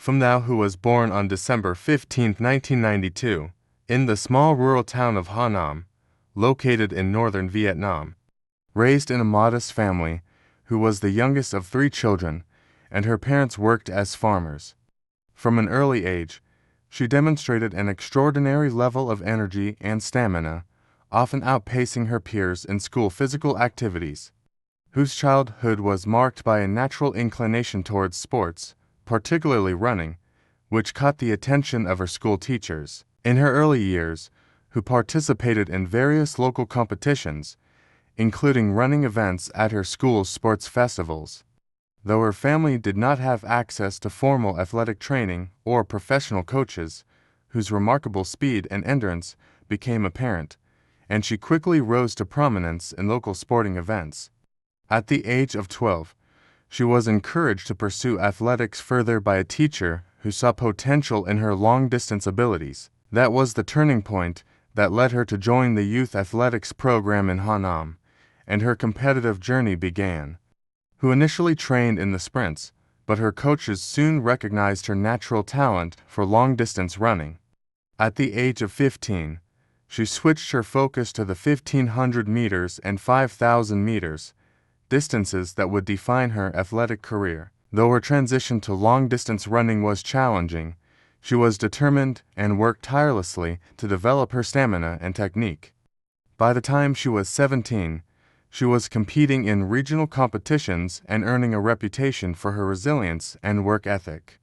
Pham Thao, who was born on December 15, 1992, in the small rural town of Ha Nam, located in northern Vietnam. Raised in a modest family, who was the youngest of 3 children, and her parents worked as farmers. From an early age, she demonstrated an extraordinary level of energy and stamina, often outpacing her peers in school physical activities. Whose childhood was marked by a natural inclination towards sports, particularly running, which caught the attention of her school teachers. In her early years, who participated in various local competitions, including running events at her school's sports festivals. Though her family did not have access to formal athletic training or professional coaches, whose remarkable speed and endurance became apparent, and she quickly rose to prominence in local sporting events. At the age of 12, she was encouraged to pursue athletics further by a teacher who saw potential in her long-distance abilities. That was the turning point that led her to join the youth athletics program in Ha Nam, and her competitive journey began. Who initially trained in the sprints, but her coaches soon recognized her natural talent for long-distance running. At the age of 15, she switched her focus to the 1,500 meters and 5,000 meters, distances that would define her athletic career. Though her transition to long-distance running was challenging, she was determined and worked tirelessly to develop her stamina and technique. By the time she was 17, she was competing in regional competitions and earning a reputation for her resilience and work ethic.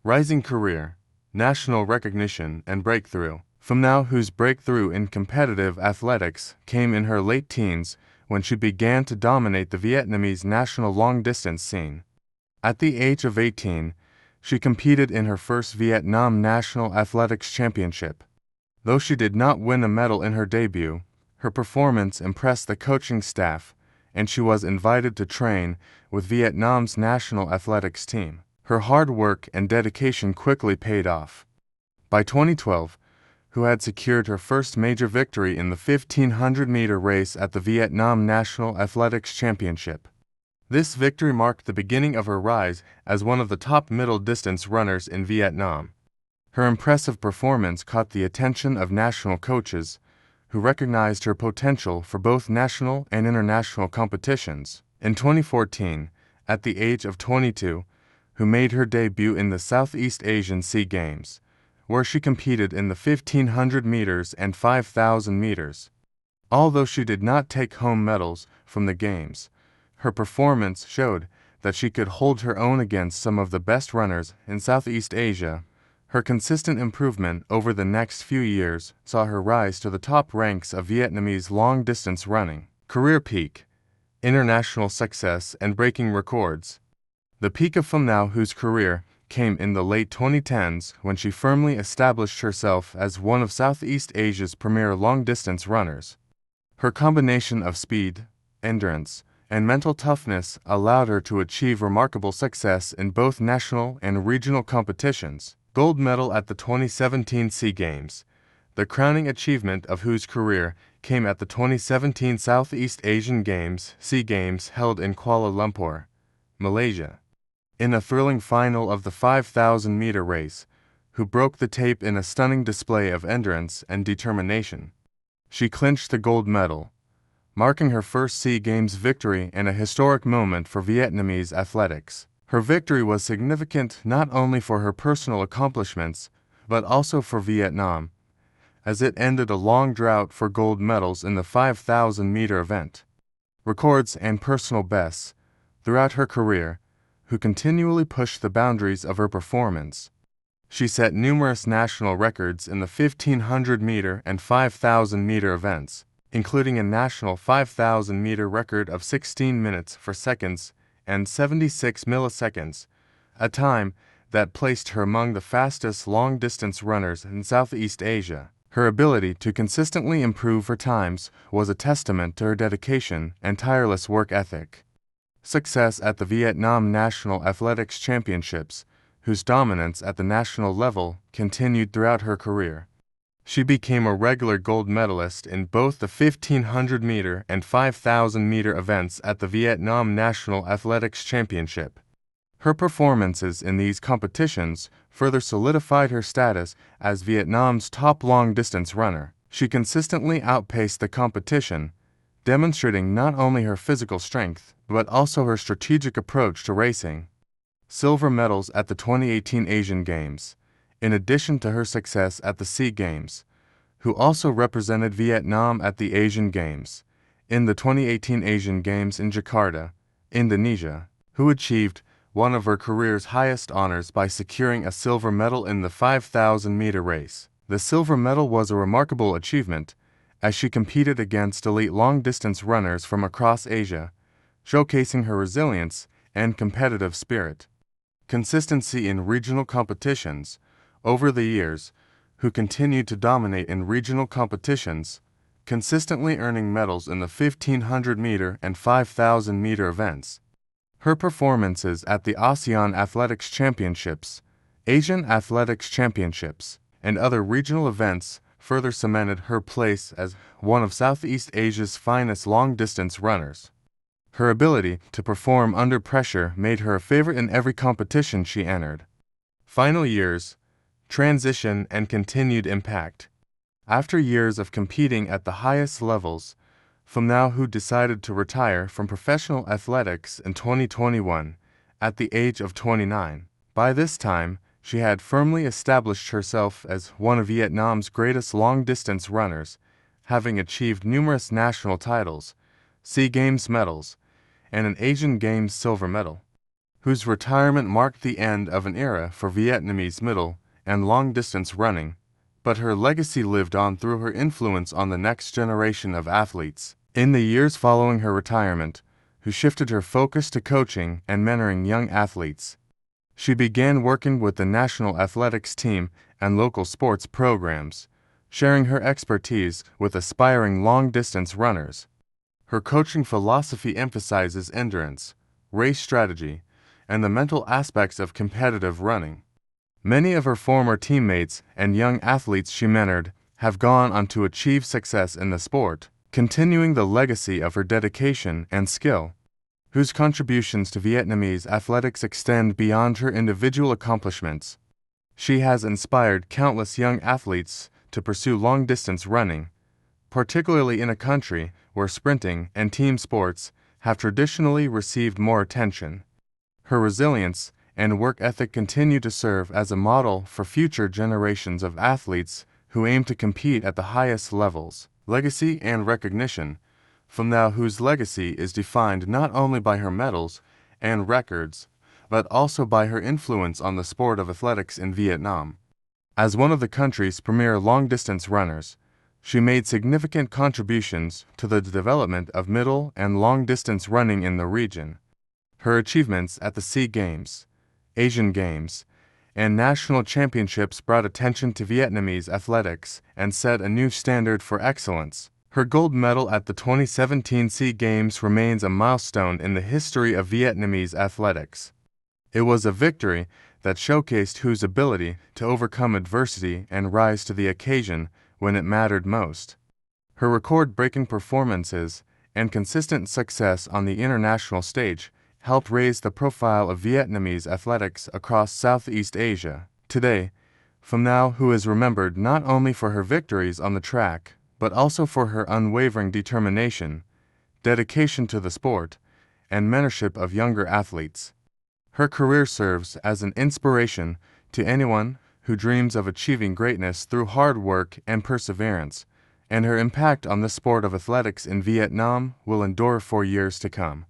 Rising career, national recognition, and breakthrough. Pham Thao, whose breakthrough in competitive athletics came in her late teens when she began to dominate the Vietnamese national long-distance scene. At the age of 18, she competed in her first Vietnam National Athletics Championship. Though she did not win a medal in her debut, her performance impressed the coaching staff, and she was invited to train with Vietnam's national athletics team. Her hard work and dedication quickly paid off. By 2012, who had secured her first major victory in the 1,500-meter race at the Vietnam National Athletics Championship. This victory marked the beginning of her rise as one of the top middle-distance runners in Vietnam. Her impressive performance caught the attention of national coaches, who recognized her potential for both national and international competitions. In 2014, at the age of 22, who made her debut in the Southeast Asian Sea Games, where she competed in the 1,500 meters and 5,000 meters. Although she did not take home medals from the Games, her performance showed that she could hold her own against some of the best runners in Southeast Asia. Her consistent improvement over the next few years saw her rise to the top ranks of Vietnamese long-distance running. Career peak, international success, and breaking records. The peak of Pham Thao, whose career came in the late 2010s when she firmly established herself as one of Southeast Asia's premier long-distance runners. Her combination of speed, endurance, and mental toughness allowed her to achieve remarkable success in both national and regional competitions. Gold medal at the 2017 Sea Games, the crowning achievement of whose career came at the 2017 Southeast Asian Games, Sea Games held in Kuala Lumpur, Malaysia. In a thrilling final of the 5,000-meter race, who broke the tape in a stunning display of endurance and determination. She clinched the gold medal, marking her first Sea Games victory and a historic moment for Vietnamese athletics. Her victory was significant not only for her personal accomplishments, but also for Vietnam, as it ended a long drought for gold medals in the 5,000-meter event. Records and personal bests throughout her career, who continually pushed the boundaries of her performance. She set numerous national records in the 1,500-meter and 5,000-meter events, including a national 5,000-meter record of 16 minutes for seconds and 76 milliseconds, a time that placed her among the fastest long-distance runners in Southeast Asia. Her ability to consistently improve her times was a testament to her dedication and tireless work ethic. Success at the Vietnam National Athletics Championships, whose dominance at the national level continued throughout her career. She became a regular gold medalist in both the 1,500-meter and 5,000-meter events at the Vietnam National Athletics Championship. Her performances in these competitions further solidified her status as Vietnam's top long-distance runner. She consistently outpaced the competition, demonstrating not only her physical strength, but also her strategic approach to racing. Silver medals at the 2018 Asian Games, in addition to her success at the SEA Games, who also represented Vietnam at the Asian Games. In the 2018 Asian Games in Jakarta, Indonesia, who achieved one of her career's highest honors by securing a silver medal in the 5,000-meter race. The silver medal was a remarkable achievement, as she competed against elite long-distance runners from across Asia, showcasing her resilience and competitive spirit. Consistency in regional competitions. Over the years, who continued to dominate in regional competitions, consistently earning medals in the 1,500-meter and 5,000-meter events. Her performances at the ASEAN Athletics Championships, Asian Athletics Championships, and other regional events further cemented her place as one of Southeast Asia's finest long-distance runners. Her ability to perform under pressure made her a favorite in every competition she entered. Final years, transition and continued impact. After years of competing at the highest levels, Phạm Thị Huệ decided to retire from professional athletics in 2021 at the age of 29. By this time, she had firmly established herself as one of Vietnam's greatest long-distance runners, having achieved numerous national titles, SEA Games medals, and an Asian Games silver medal, whose retirement marked the end of an era for Vietnamese middle and long-distance running, but her legacy lived on through her influence on the next generation of athletes. In the years following her retirement, who shifted her focus to coaching and mentoring young athletes. She began working with the national athletics team and local sports programs, sharing her expertise with aspiring long-distance runners. Her coaching philosophy emphasizes endurance, race strategy, and the mental aspects of competitive running. Many of her former teammates and young athletes she mentored have gone on to achieve success in the sport, continuing the legacy of her dedication and skill, whose contributions to Vietnamese athletics extend beyond her individual accomplishments. She has inspired countless young athletes to pursue long-distance running, particularly in a country where sprinting and team sports have traditionally received more attention. Her resilience and work ethic continue to serve as a model for future generations of athletes who aim to compete at the highest levels. Legacy and recognition. Phạm Thị Huè's legacy is defined not only by her medals and records, but also by her influence on the sport of athletics in Vietnam. As one of the country's premier long-distance runners, she made significant contributions to the development of middle and long-distance running in the region. Her achievements at the SEA Games, Asian Games, and national championships brought attention to Vietnamese athletics and set a new standard for excellence. Her gold medal at the 2017 SEA Games remains a milestone in the history of Vietnamese athletics. It was a victory that showcased Hu's ability to overcome adversity and rise to the occasion when it mattered most. Her record-breaking performances and consistent success on the international stage helped raise the profile of Vietnamese athletics across Southeast Asia. Today, Phạm Thị Huệ is remembered not only for her victories on the track, but also for her unwavering determination, dedication to the sport, and mentorship of younger athletes. Her career serves as an inspiration to anyone who dreams of achieving greatness through hard work and perseverance, and her impact on the sport of athletics in Vietnam will endure for years to come.